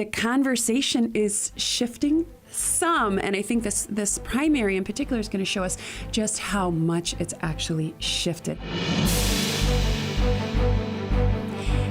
the conversation is shifting some, and I think this primary in particular is going to show us just how much it's actually shifted.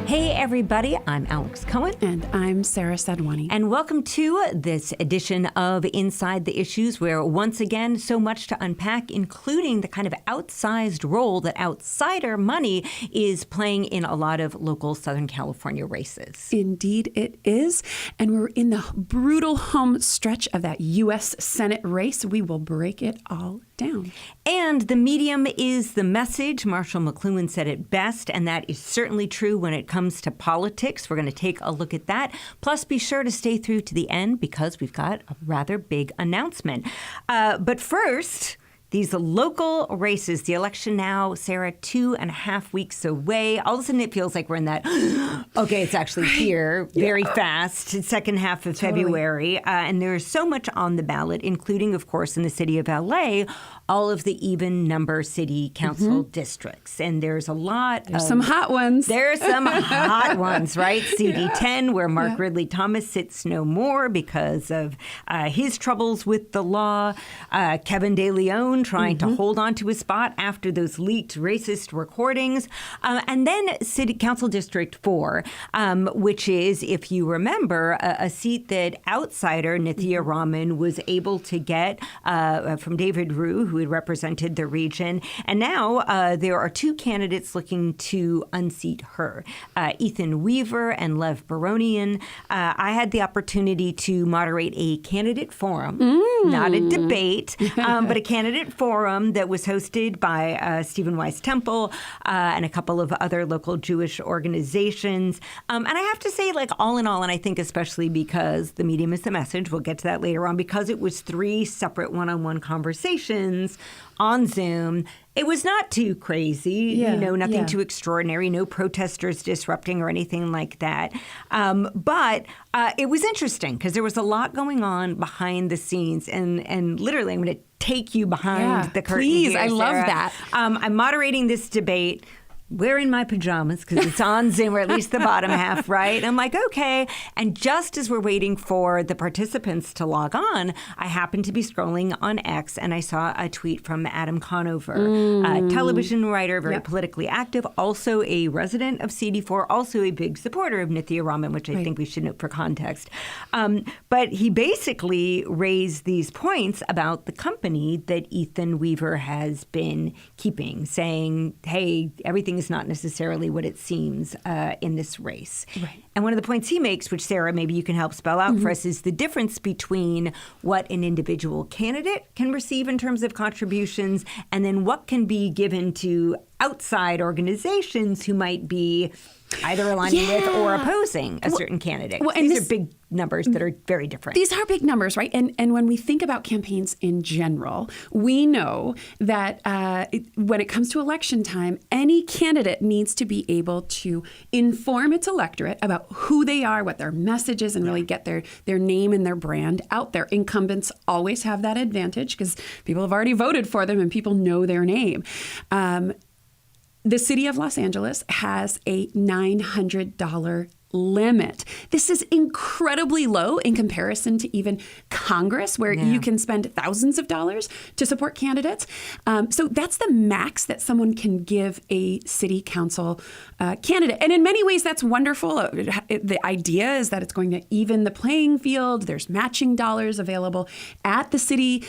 Hey everybody, I'm Alex Cohen. And I'm Sarah Sadwani. And welcome to this edition of Inside the Issues, where once again, so much to unpack, including the kind of outsized role that outsider money is playing in a lot of local Southern California races. Indeed it is. And we're in the brutal home stretch of that U.S. Senate race. We will break it all down. And the medium is the message. Marshall McLuhan said it best, and that is certainly true when it comes to politics. We're going to take a look at that. Plus, be sure to stay through to the end because we've got a rather big announcement. But first, these local races, the election now, Sarah, 2.5 weeks away. All of a sudden it feels like we're in that, okay, it's actually here very fast, second half of February. And there's so much on the ballot, including, of course, in the city of LA, all of the even number city council districts. And there's a lot There's some hot ones. There's some hot ones, right? CD10, where Mark Ridley Thomas sits no more because of his troubles with the law. Kevin De Leon trying to hold on to his spot after those leaked racist recordings. And then City Council District 4, which is, if you remember, a seat that outsider Nithya Raman was able to get from David Ryu, who had represented the region. And now there are two candidates looking to unseat her, Ethan Weaver and Lev Baronian. I had the opportunity to moderate a candidate forum, not a debate, but a candidate forum that was hosted by Stephen Wise Temple and a couple of other local Jewish organizations. And I have to say, like, all in all, and I think especially because the medium is the message, we'll get to that later on, because it was 3 separate one-on-one conversations on Zoom. It was not too crazy, nothing too extraordinary, no protesters disrupting or anything like that. But it was interesting because there was a lot going on behind the scenes. And literally, I'm going to take you behind the curtain. Please, here, I love Sarah. that. I'm moderating this debate wearing my pajamas because it's on Zoom, or at least the bottom half, right? And I'm like, okay. And just as we're waiting for the participants to log on, I happened to be scrolling on X and I saw a tweet from Adam Conover, a television writer, very politically active, also a resident of CD4, also a big supporter of Nithya Raman, which I think we should note for context. But he basically raised these points about the company that Ethan Weaver has been keeping, saying, hey, everything is not necessarily what it seems in this race. Right. And one of the points he makes, which Sarah, maybe you can help spell out for us, is the difference between what an individual candidate can receive in terms of contributions and then what can be given to outside organizations who might be either aligning with or opposing a certain candidate. Well, these are big numbers that are very different. These are big numbers, right? And when we think about campaigns in general, we know that when it comes to election time, any candidate needs to be able to inform its electorate about who they are, what their message is, and really get their name and their brand out there. Incumbents always have that advantage because people have already voted for them and people know their name. The city of Los Angeles has a $900 limit. This is incredibly low in comparison to even Congress, where you can spend thousands of dollars to support candidates. So that's the max that someone can give a city council candidate. And in many ways, that's wonderful. The idea is that it's going to even the playing field. There's matching dollars available at the city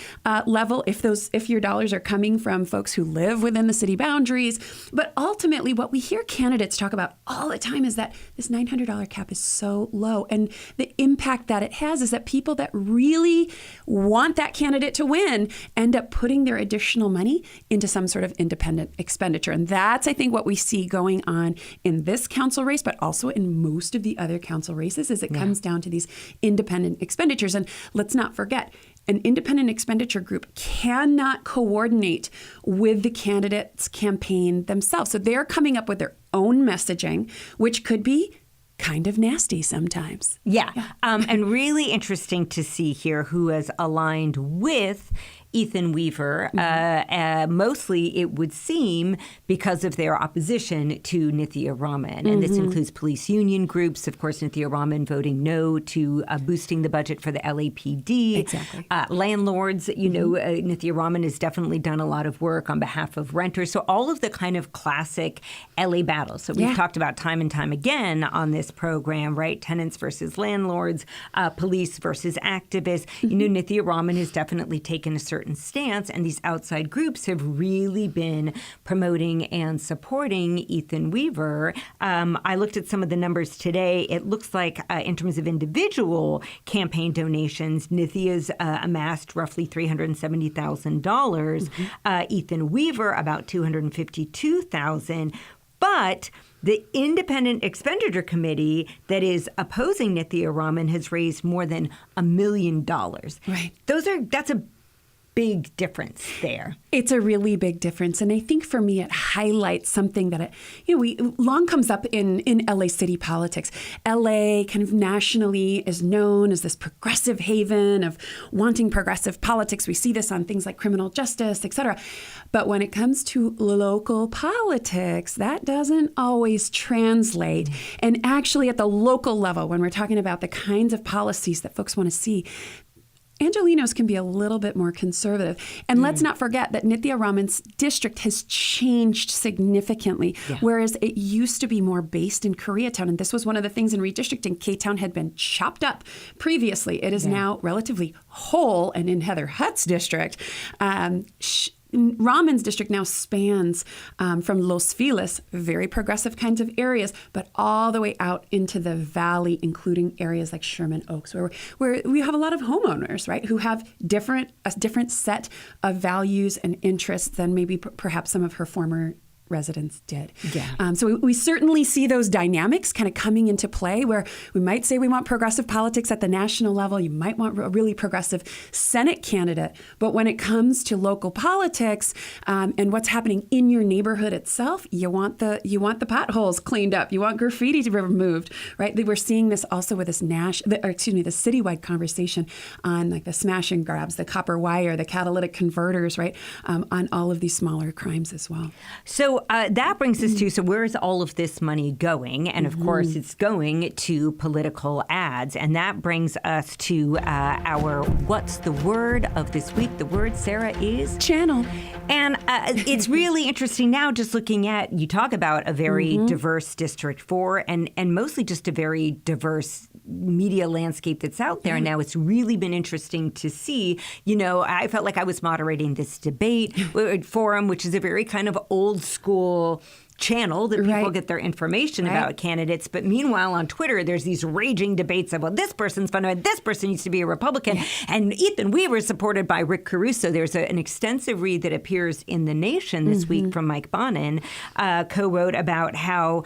level if your dollars are coming from folks who live within the city boundaries. But ultimately, what we hear candidates talk about all the time is that this $900 cap is so low. And the impact that it has is that people that really want that candidate to win end up putting their additional money into some sort of independent expenditure. And that's, I think, what we see going on in this council race, but also in most of the other council races, is it comes down to these independent expenditures. And let's not forget, an independent expenditure group cannot coordinate with the candidate's campaign themselves. So they're coming up with their own messaging, which could be kind of nasty sometimes. And really interesting to see here who has aligned with Ethan Weaver, mostly it would seem because of their opposition to Nithya Raman. And this includes police union groups, of course, Nithya Raman voting no to boosting the budget for the LAPD. Exactly. Landlords, Nithya Raman has definitely done a lot of work on behalf of renters. So all of the kind of classic LA battles. So we've talked about time and time again on this program, right? Tenants versus landlords, police versus activists. Nithya Raman has definitely taken a certain stance, and these outside groups have really been promoting and supporting Ethan Weaver. I looked at some of the numbers today. It looks like in terms of individual campaign donations, Nithya's amassed roughly $370,000. Ethan Weaver about $252,000. But the Independent Expenditure Committee that is opposing Nithya Raman has raised more than $1 million. Right. That's a big difference there. It's a really big difference. And I think for me, it highlights something that, long comes up in LA city politics. LA kind of nationally is known as this progressive haven of wanting progressive politics. We see this on things like criminal justice, et cetera. But when it comes to local politics, that doesn't always translate. And actually at the local level, when we're talking about the kinds of policies that folks want to see, Angelenos can be a little bit more conservative. And let's not forget that Nithya Raman's district has changed significantly, whereas it used to be more based in Koreatown. And this was one of the things in redistricting. K-Town had been chopped up previously. It is now relatively whole. And in Heather Hutt's district, Raman's district now spans from Los Feliz, very progressive kinds of areas, but all the way out into the valley, including areas like Sherman Oaks, where we have a lot of homeowners, right, who have a different set of values and interests than maybe perhaps some of her former residents did. So we certainly see those dynamics kind of coming into play where we might say we want progressive politics at the national level. You might want a really progressive Senate candidate. But when it comes to local politics and what's happening in your neighborhood itself, you want the potholes cleaned up. You want graffiti to be removed, right? We're seeing this also with this the citywide conversation on like the smash and grabs, the copper wire, the catalytic converters, right? On all of these smaller crimes as well. So that brings us to, so where is all of this money going? And of course, it's going to political ads. And that brings us to our What's the Word of this week. The word, Sarah, is? Channel. And it's really interesting now just looking at, you talk about a very diverse District 4 and mostly just a very diverse media landscape that's out there. And now it's really been interesting to see, I felt like I was moderating this debate forum, which is a very kind of old school channel that people get their information about candidates. But meanwhile, on Twitter, there's these raging debates of, well, this person's fundamental, this person needs to be a Republican. And Ethan Weaver is supported by Rick Caruso. There's an extensive read that appears in The Nation this week from Mike Bonin, co-wrote about how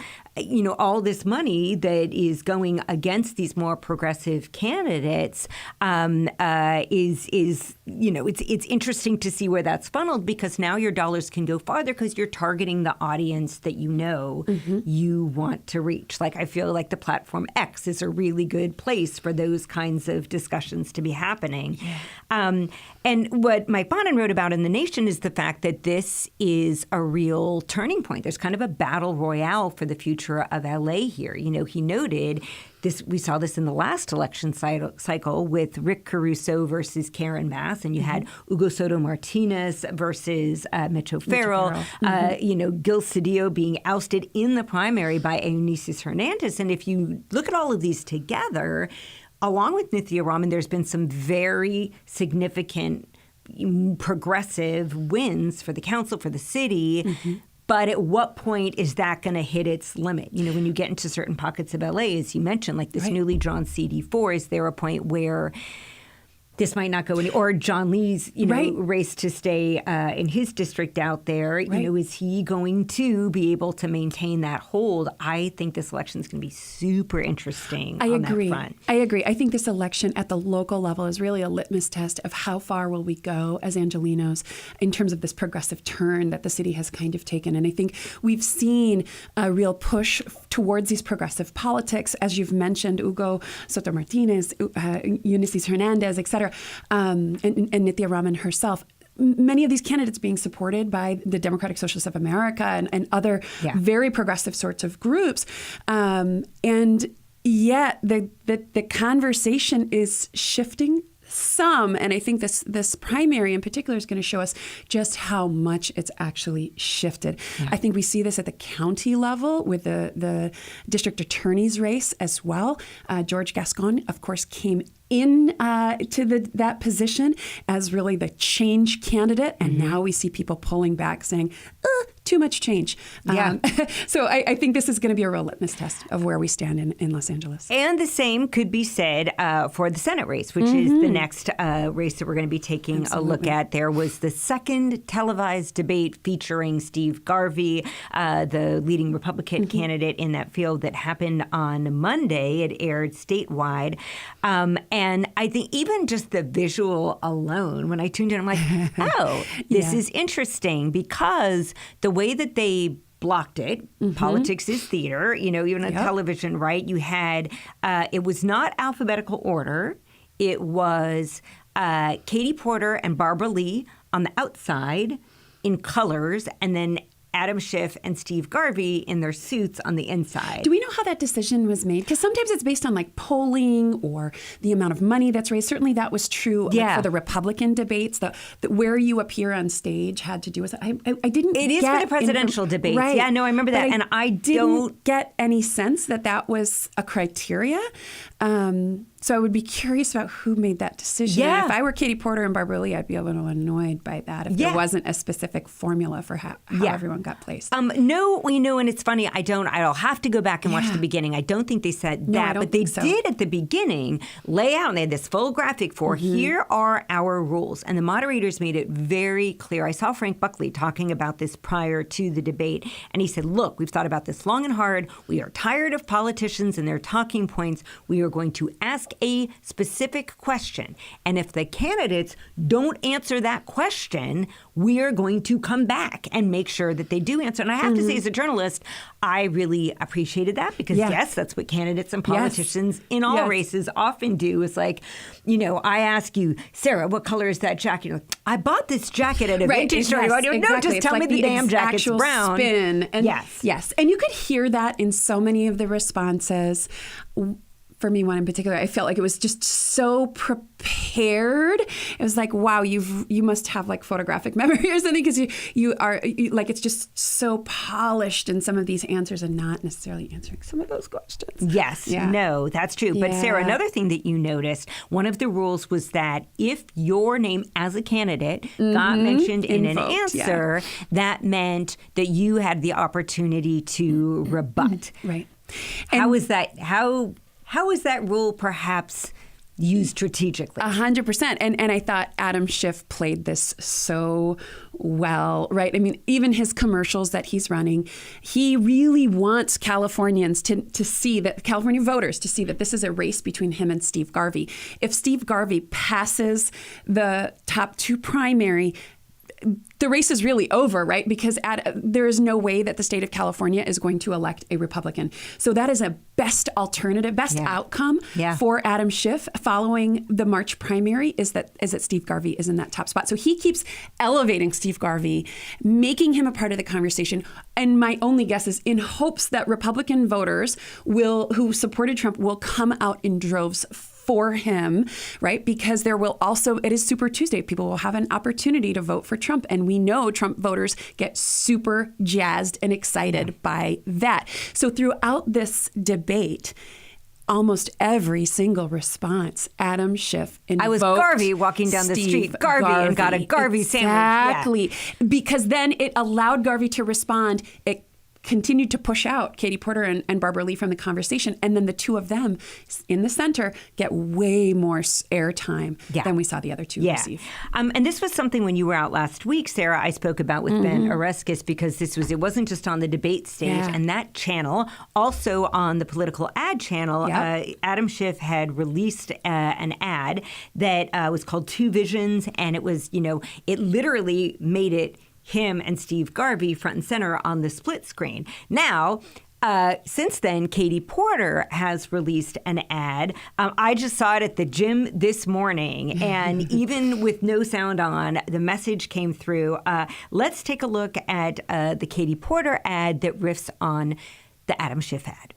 all this money that is going against these more progressive candidates is it's interesting to see where that's funneled, because now your dollars can go farther because you're targeting the audience that you want to reach. Like, I feel like the platform X is a really good place for those kinds of discussions to be happening. And what Mike Bonin wrote about in The Nation is the fact that this is a real turning point. There's kind of a battle royale for the future of LA here. He noted this. We saw this in the last election cycle with Rick Caruso versus Karen Bass, and you had Hugo Soto Martinez versus Mitch O'Farrell. Gil Cedillo being ousted in the primary by Eunices Hernandez. And if you look at all of these together, along with Nithya Raman, there's been some very significant progressive wins for the council, for the city. But at what point is that going to hit its limit? When you get into certain pockets of LA, as you mentioned, like this newly drawn CD4, is there a point where this might not go any, or John Lee's, race to stay in his district out there, is he going to be able to maintain that hold? I think this election is going to be super interesting on that front. I agree. I think this election at the local level is really a litmus test of how far will we go as Angelenos in terms of this progressive turn that the city has kind of taken. And I think we've seen a real push towards these progressive politics, as you've mentioned, Hugo Soto Martinez, Eunices Hernandez, et cetera. And Nithya Raman herself, many of these candidates being supported by the Democratic Socialists of America and other very progressive sorts of groups. And yet the conversation is shifting some, and I think this primary in particular is going to show us just how much it's actually shifted. I think we see this at the county level with the district attorney's race as well. George Gascon, of course, came in to that position as really the change candidate, and now we see people pulling back saying, too much change. So I think this is going to be a real litmus test of where we stand in Los Angeles. And the same could be said for the Senate race, which is the next race that we're going to be taking a look at. There was the second televised debate featuring Steve Garvey, the leading Republican candidate in that field, that happened on Monday. It aired statewide. And I think even just the visual alone, when I tuned in, I'm like, this is interesting, because the way that they blocked it, politics is theater, even on television, right? You had, it was not alphabetical order. It was Katie Porter and Barbara Lee on the outside in colors, and then Adam Schiff and Steve Garvey in their suits on the inside. Do we know how that decision was made? Because sometimes it's based on like polling or the amount of money that's raised. Certainly that was true for the Republican debates. The where you appear on stage had to do with it. I didn't. It is for the presidential debates. Right. Yeah, no, I remember that, and I didn't get any sense that was a criteria. So I would be curious about who made that decision. Yeah. And if I were Katie Porter and Barbara Lee, I'd be a little annoyed by that if there wasn't a specific formula for how everyone got placed. No, and it's funny. I'll have to go back and watch the beginning. I don't think they said that, but they did at the beginning lay out, and they had this full graphic for here are our rules. And the moderators made it very clear. I saw Frank Buckley talking about this prior to the debate, and he said, look, we've thought about this long and hard. We are tired of politicians and their talking points. We are going to ask a specific question. And if the candidates don't answer that question, we are going to come back and make sure that they do answer. And I have to say, as a journalist, I really appreciated that, because yes, that's what candidates and politicians in all races often do. Is like, I ask you, Sarah, what color is that jacket? You're like, I bought this jacket at a vintage store. Exactly. No, just tell me the damn jacket's brown. Spin. And yes. And you could hear that in so many of the responses. For me, one in particular, I felt like it was just so prepared. It was like, wow, you must have like photographic memory or something, because you are like, it's just so polished in some of these answers and not necessarily answering some of those questions. Yes, no, that's true. But Sarah, another thing that you noticed, one of the rules was that if your name as a candidate got mentioned in an answer, that meant that you had the opportunity to rebut. Right. And how is that? How is that rule perhaps used strategically? 100%. And I thought Adam Schiff played this so well, right? I mean, even his commercials that he's running, he really wants Californians to see that, California voters to see that this is a race between him and Steve Garvey. If Steve Garvey passes the top two primary, the race is really over, right? Because there is no way that the state of California is going to elect a Republican. So that is a best alternative, best outcome for Adam Schiff following the March primary is that Steve Garvey is in that top spot. So he keeps elevating Steve Garvey, making him a part of the conversation. And my only guess is in hopes that Republican voters who supported Trump will come out in droves for him, right? Because there will also, it is Super Tuesday. People will have an opportunity to vote for Trump. And we know Trump voters get super jazzed and excited by that. So throughout this debate, almost every single response, Adam Schiff invoked I was Garvey walking down the street. Garvey and got a Garvey sandwich. Exactly. Because then it allowed Garvey to respond. It continued to push out Katie Porter and Barbara Lee from the conversation. And then the two of them in the center get way more airtime than we saw the other two receive. And this was something when you were out last week, Sarah, I spoke about with Ben Oreskes, because it wasn't just on the debate stage and that channel, also on the political ad channel, Adam Schiff had released an ad that was called Two Visions. And it was, it literally made it him and Steve Garvey front and center on the split screen. Now, Since then, Katie Porter has released an ad. I just saw it at the gym this morning, and even with no sound on, the message came through. Let's take a look at the Katie Porter ad that riffs on the Adam Schiff ad.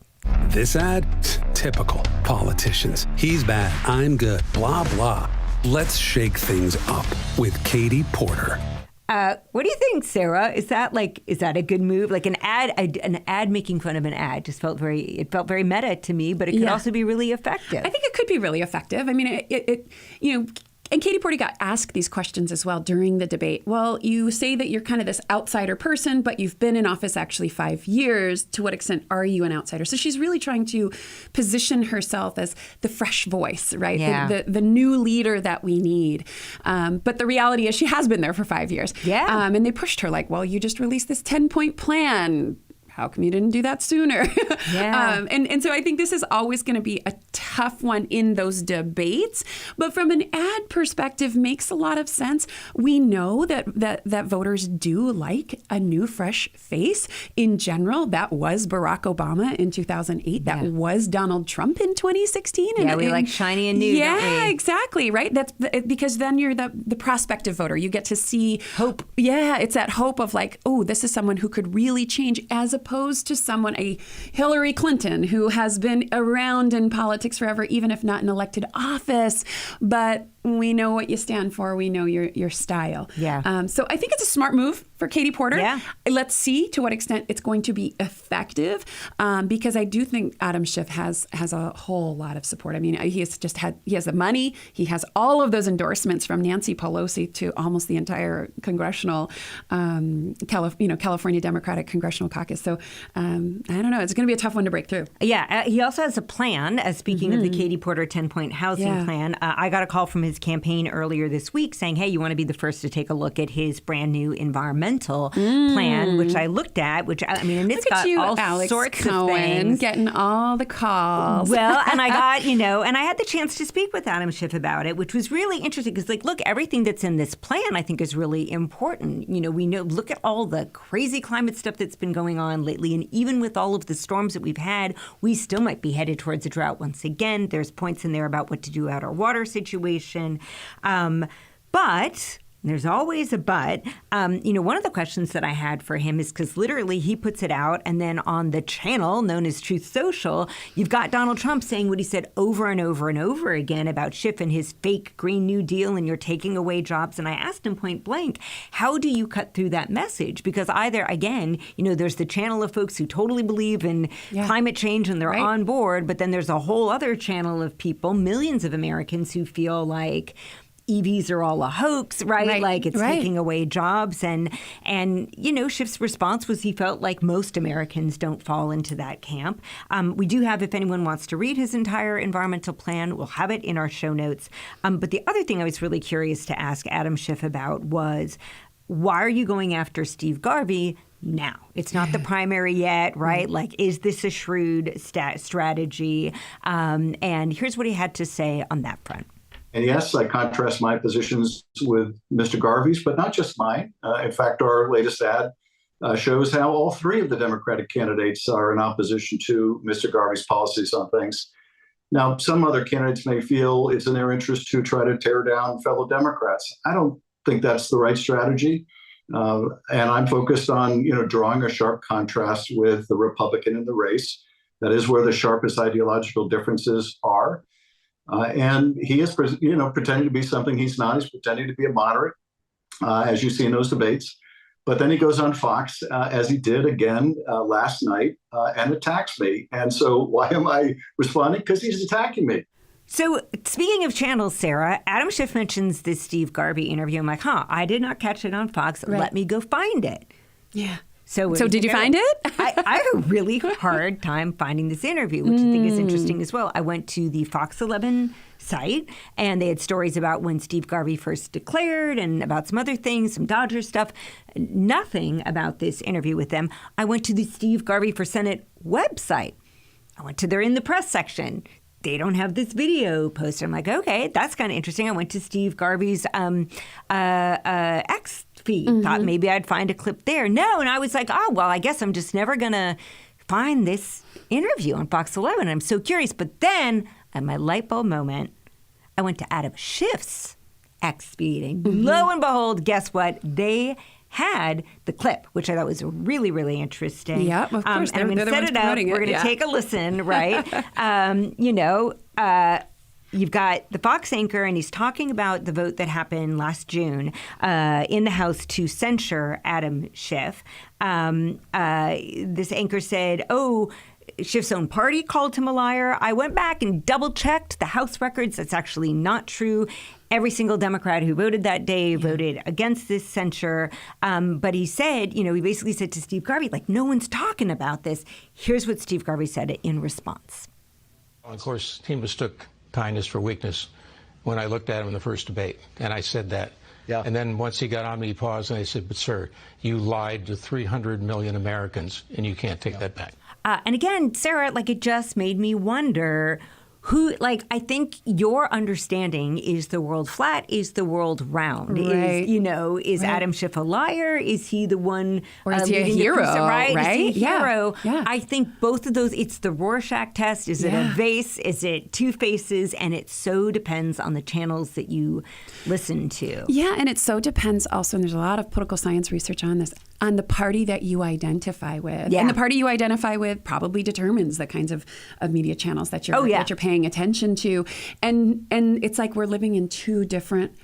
This ad? Typical politicians. He's bad, I'm good, blah, blah. Let's shake things up with Katie Porter. What do you think, Sarah? Is that a good move? Like an ad making fun of an ad just felt very meta to me, but it could also be really effective. I think it could be really effective. I mean, and Katie Porter got asked these questions as well during the debate. Well, you say that you're kind of this outsider person, but you've been in office actually 5 years. To what extent are you an outsider? So she's really trying to position herself as the fresh voice, right? Yeah. The new leader that we need. But the reality is she has been there for 5 years. Yeah. And they pushed her like, well, you just released this 10-point plan. How come you didn't do that sooner? Yeah. And so I think this is always going to be a tough one in those debates. But from an ad perspective, makes a lot of sense. We know that voters do like a new, fresh face in general. That was Barack Obama in 2008. That was Donald Trump in 2016. Yeah, we like shiny and new. Yeah, don't we? exactly. Right. That's because then you're the prospective voter. You get to see Hope. Yeah, it's that hope of like, oh, this is someone who could really change, as opposed to someone, a Hillary Clinton, who has been around in politics forever, even if not in elected office. But we know what you stand for. We know your style. Yeah. So I think it's a smart move for Katie Porter. Yeah. Let's see to what extent it's going to be effective, because I do think Adam Schiff has a whole lot of support. I mean, he has the money. He has all of those endorsements from Nancy Pelosi to almost the entire congressional, California Democratic Congressional Caucus. So I don't know. It's going to be a tough one to break through. Yeah. He also has a plan. Speaking of the Katie Porter 10-point housing plan, I got a call from his campaign earlier this week saying, hey, you want to be the first to take a look at his brand new environmental plan, which I looked at, and it's got all Alex sorts Cohen, of things. Getting all the calls. Well, and I got, and I had the chance to speak with Adam Schiff about it, which was really interesting because, look, everything that's in this plan I think is really important. We know, look at all the crazy climate stuff that's been going on lately, and even with all of the storms that we've had, we still might be headed towards a drought once again. There's points in there about what to do about our water situation. But there's always a but. One of the questions that I had for him is because literally he puts it out, and then on the channel known as Truth Social, you've got Donald Trump saying what he said over and over and over again about Schiff and his fake Green New Deal, and you're taking away jobs. And I asked him point blank, how do you cut through that message? Because either, again, there's the channel of folks who totally believe in climate change and they're on board, but then there's a whole other channel of people, millions of Americans, who feel like EVs are all a hoax, right? Like it's taking away jobs. And Schiff's response was he felt like most Americans don't fall into that camp. We do have, if anyone wants to read his entire environmental plan, we'll have it in our show notes. But the other thing I was really curious to ask Adam Schiff about was, why are you going after Steve Garvey now? It's not the primary yet, right? Like, is this a shrewd strategy? And here's what he had to say on that front. And yes, I contrast my positions with Mr. Garvey's, but not just mine. In fact, our latest ad shows how all three of the Democratic candidates are in opposition to Mr. Garvey's policies on things. Now, some other candidates may feel it's in their interest to try to tear down fellow Democrats. I don't think that's the right strategy. And I'm focused on, drawing a sharp contrast with the Republican in the race. That is where the sharpest ideological differences are. And he is, pretending to be something he's not. He's pretending to be a moderate, as you see in those debates. But then he goes on Fox, as he did again last night, and attacks me. And so why am I responding? Because he's attacking me. So speaking of channels, Sarah, Adam Schiff mentions this Steve Garvey interview. I'm like, I did not catch it on Fox. Right. Let me go find it. Yeah. So did you find it? I had a really hard time finding this interview, which I think is interesting as well. I went to the Fox 11 site, and they had stories about when Steve Garvey first declared and about some other things, some Dodger stuff. Nothing about this interview with them. I went to the Steve Garvey for Senate website. I went to their In the Press section. They don't have this video posted. I'm like, okay, that's kind of interesting. I went to Steve Garvey's X feed. Thought maybe I'd find a clip there. No, and I was like, I guess I'm just never going to find this interview on Fox 11. I'm so curious. But then, at my light bulb moment, I went to Adam Schiff's X meeting. Lo and behold, guess what? They had the clip, which I thought was really, really interesting. Yeah, of course. And I'm going to set it up. We're going to take a listen, right? You've got the Fox anchor, and he's talking about the vote that happened last June in the House to censure Adam Schiff. This anchor said, Schiff's own party called him a liar. I went back and double-checked the House records. That's actually not true. Every single Democrat who voted that day voted against this censure. But he said, he basically said to Steve Garvey, no one's talking about this. Here's what Steve Garvey said in response. Of course, he mistook kindness for weakness when I looked at him in the first debate, and I said that. Yeah. And then once he got on me, he paused, and I said, but sir, you lied to 300 million Americans, and you can't take that back. And again, Sarah, it just made me wonder who, I think your understanding is the world flat, is the world round? Right. Is Adam Schiff a liar? Is he the one? Or is he a hero? Right? Right? Is he a hero? Yeah. I think both of those, it's the Rorschach test. Is it a vase? Is it two faces? And it so depends on the channels that you listen to. Yeah, and it so depends also, and there's a lot of political science research on this, on the party that you identify with. Yeah. And the party you identify with probably determines the kinds of media channels that you're paying attention to. And it's like we're living in two different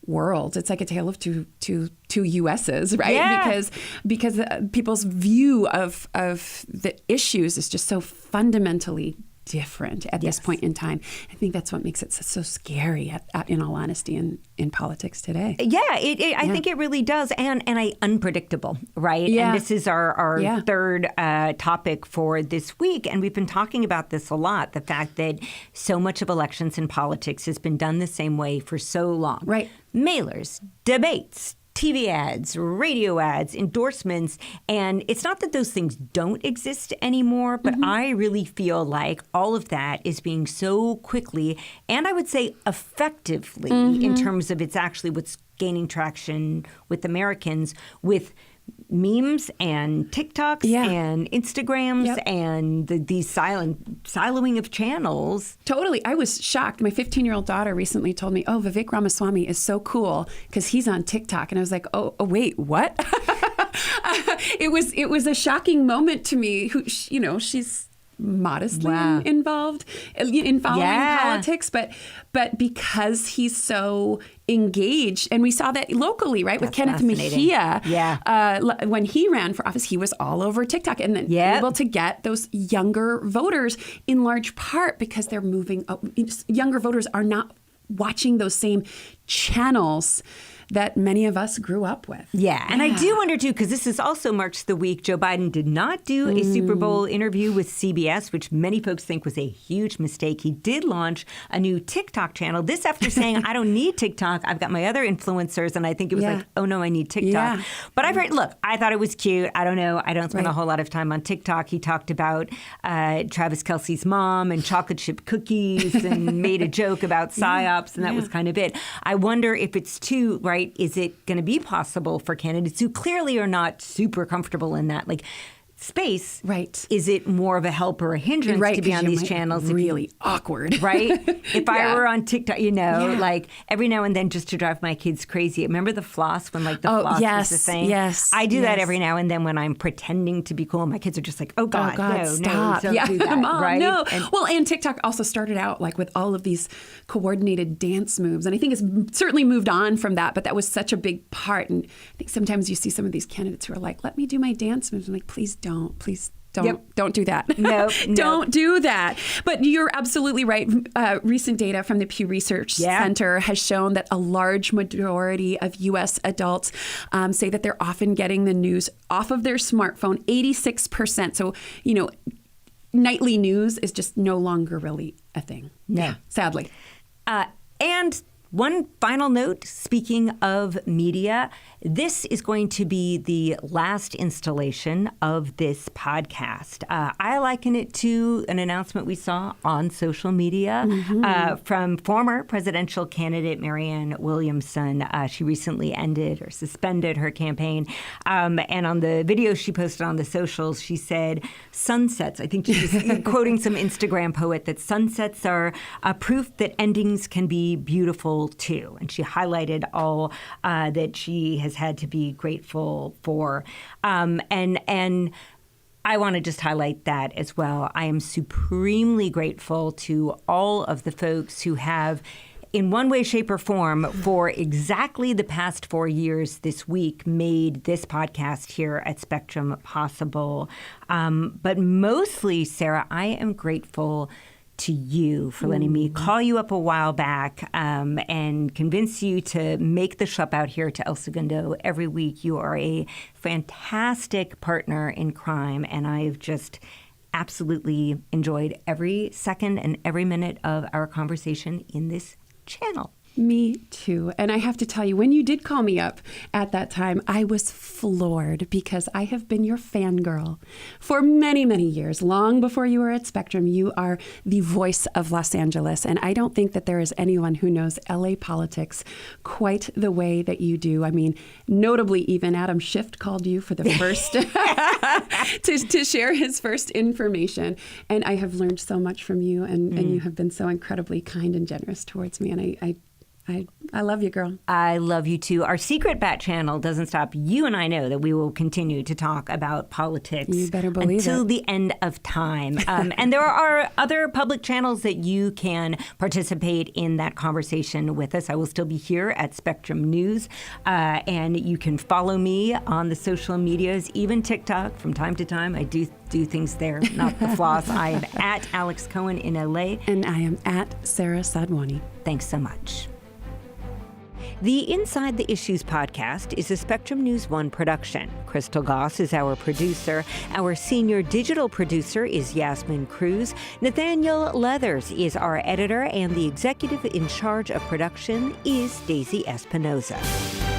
worlds. It's like a tale of two USs, right? Yeah. Because people's view of the issues is just so fundamentally different at this point in time. I think that's what makes it so scary, in all honesty, in politics today. Yeah, I think it really does, and unpredictable, right? Yeah. And this is our third topic for this week, and we've been talking about this a lot, the fact that so much of elections in politics has been done the same way for so long. Right. Mailers, debates, TV ads, radio ads, endorsements. And it's not that those things don't exist anymore, but I really feel like all of that is being so quickly, and I would say effectively, in terms of it's actually what's gaining traction with Americans, with memes and TikToks and Instagrams and these siloing of channels. Totally. I was shocked. My 15-year-old daughter recently told me, Vivek Ramaswamy is so cool because he's on TikTok. And I was like, oh wait, what? It was a shocking moment to me. She's modestly involved in following politics, but because he's so engaged, and we saw that locally, right? With Kenneth Mejia, when he ran for office, he was all over TikTok, and then able to get those younger voters in large part because they're moving. Younger voters are not watching those same channels that many of us grew up with. Yeah, and I do wonder, too, because this is also marks the week Joe Biden did not do a Super Bowl interview with CBS, which many folks think was a huge mistake. He did launch a new TikTok channel. This after saying, I don't need TikTok. I've got my other influencers. And I think it was like, oh, no, I need TikTok. Yeah. But I've heard, look, I thought it was cute. I don't know. I don't spend a whole lot of time on TikTok. He talked about Travis Kelce's mom and chocolate chip cookies and made a joke about PSYOPs, and that was kind of it. I wonder if it's too, right? Is it going to be possible for candidates who clearly are not super comfortable in that space? Right. Is it more of a help or a hindrance to be on these channels? Really awkward. Right? If I were on TikTok, every now and then just to drive my kids crazy. Remember the floss when the floss was the thing? Yes. I do that every now and then when I'm pretending to be cool. My kids are just like, oh God, no, stop. don't do that. Mom, right? No. And TikTok also started out with all of these coordinated dance moves. And I think it's certainly moved on from that, but that was such a big part. And I think sometimes you see some of these candidates who are like, let me do my dance moves. I'm like, please don't. Don't do that. No, don't do that. But you're absolutely right. Recent data from the Pew Research Center has shown that a large majority of U.S. adults say that they're often getting the news off of their smartphone, 86%. So, nightly news is just no longer really a thing. No. Sadly. And One final note, speaking of media, this is going to be the last installation of this podcast. I liken it to an announcement we saw on social media from former presidential candidate Marianne Williamson. She recently ended or suspended her campaign. And on the video she posted on the socials, she said, sunsets, I think she was quoting some Instagram poet, that sunsets are proof that endings can be beautiful too. And she highlighted all that she has had to be grateful for. And I want to just highlight that as well. I am supremely grateful to all of the folks who have, in one way, shape, or form, for exactly the past 4 years this week, made this podcast here at Spectrum possible. But mostly, Sarah, I am grateful to you for letting me call you up a while back and convince you to make the trip out here to El Segundo every week. You are a fantastic partner in crime, and I've just absolutely enjoyed every second and every minute of our conversation in this channel. Me too. And I have to tell you, when you did call me up at that time, I was floored because I have been your fangirl for many, many years. Long before you were at Spectrum, you are the voice of Los Angeles. And I don't think that there is anyone who knows LA politics quite the way that you do. I mean, notably, even Adam Schiff called you for the first to share his first information. And I have learned so much from you, and you have been so incredibly kind and generous towards me. And I love you, girl. I love you, too. Our secret bat channel doesn't stop. You and I know that we will continue to talk about politics You better believe until it. the end of time. And there are other public channels that you can participate in that conversation with us. I will still be here at Spectrum News. And you can follow me on the social medias, even TikTok. From time to time, I do things there, not the floss. I am at Alex Cohen in LA. And I am at Sarah Sadwani. Thanks so much. The Inside the Issues podcast is a Spectrum News One production. Crystal Goss is our producer. Our senior digital producer is Yasmin Cruz. Nathaniel Leathers is our editor, and the executive in charge of production is Daisy Espinoza.